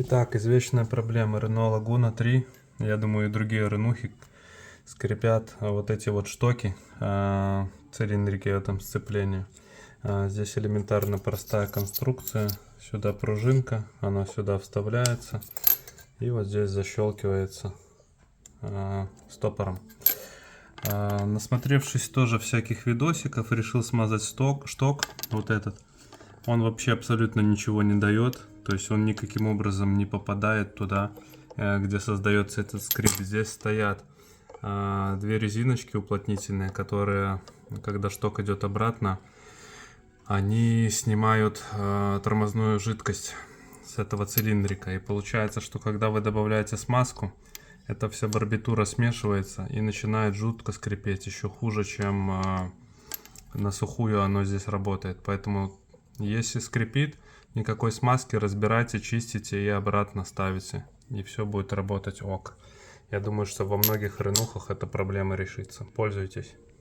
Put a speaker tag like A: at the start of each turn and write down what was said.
A: Итак, извечная проблема Renault Laguna 3. Я думаю, и другие ренухи скрипят вот эти вот штоки, цилиндрики в этом сцеплении. Здесь элементарно простая конструкция. Сюда пружинка, она сюда вставляется. И вот здесь защелкивается стопором. Насмотревшись тоже всяких видосиков, решил смазать шток. Вот этот. Он вообще абсолютно ничего не дает. То есть он никаким образом не попадает туда, где создается этот скрип. Здесь стоят две резиночки уплотнительные, которые, когда шток идет обратно, они снимают тормозную жидкость с этого цилиндрика. И получается, что когда вы добавляете смазку, эта вся барбитура смешивается и начинает жутко скрипеть. Еще хуже, чем на сухую оно здесь работает. Поэтому, если скрипит, никакой смазки, разбирайте, чистите и обратно ставите. И все будет работать ок. Я думаю, что во многих ренухах эта проблема решится. Пользуйтесь.